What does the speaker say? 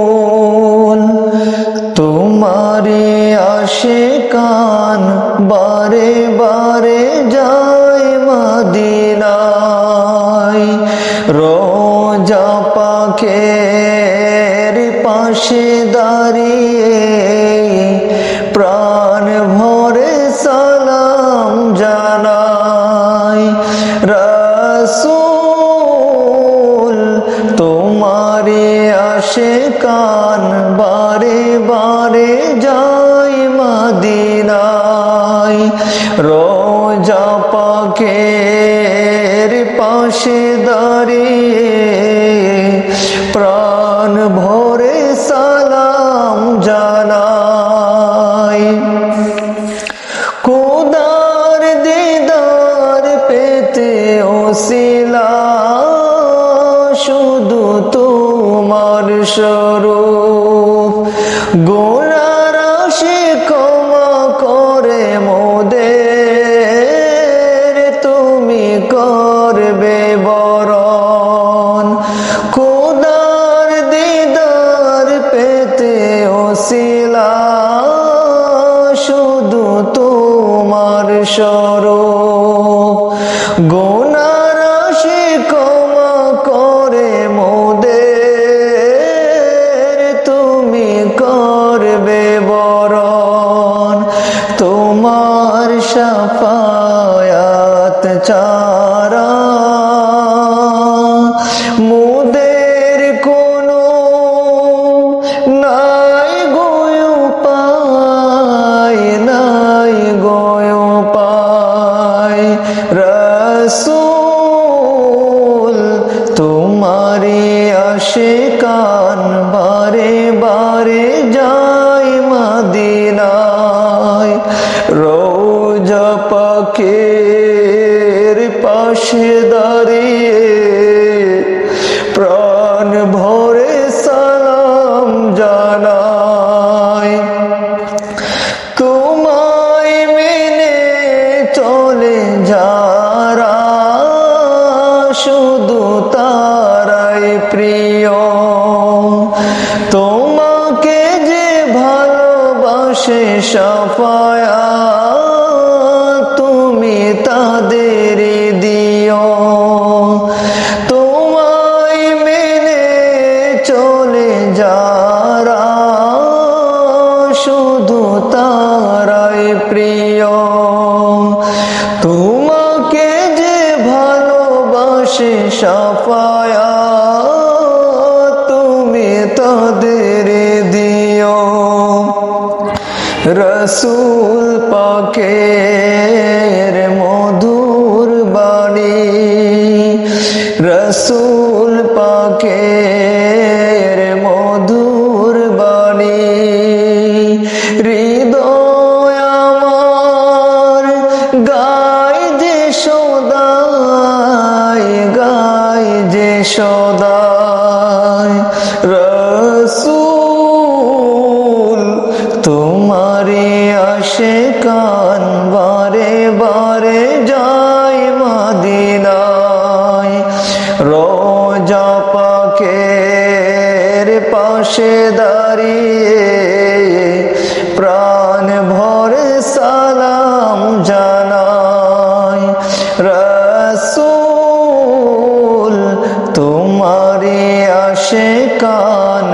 রাসূল তোমারি আশিকান বারে বারে যায় মদিনায় রোজা পাকের পাশে দাঁড়িয়ে প্রাণ ভরে সালাম জানাই রাসূল তোমারি আশিকান বারে বারে যায় মদিনায় রোজা পাকের পাশে দাঁড়িয়ে প্রাণ ভরে সালাম জানাই খোদার দিদার পেতে ওসিলা শুধু তোমার স্বরূপ গুনার রাশি ক্ষমা করে মোদের তুমি করবে বরণ খোদার দিদার পেতে ওসিলা শুধু তোমার স্বরূপ গুনার রাশি ক্ষমা করে মোদের তুমি করবে বরণ তোমার শাফায়াত ছাড়া মোদের কোনো নাই গো উপায় রাসূল তোমারি আশিকান বারে বারে যায় মদিনায় রোজা পাকের পাশে দাঁড়িয়ে প্রাণ ভরে সালাম জানাই তোমায় মেনে চলে যারা শুধু তারাই প্রিয় তোমাকে যে ভালোবাসে শাফায়াত তুমি তাদের দিও তোমায় মেনে চলে যারা শুধু তারাই প্রিয় তোমাকে যে ভালোবাসে শাফায়াত তুমি তাদের দিও রাসূল পাকের মধুর বাণী রাসূল পাকের মধুর বাণী হৃদয় আমার গায় যে সদায় রাসূল তোমারি আশিকান বারে বারে যায় মদিনায় রোজা পাকের পাশে দাঁড়িয়ে প্রাণ ভরে সালাম জানাই রাসূল তোমারি আশিকান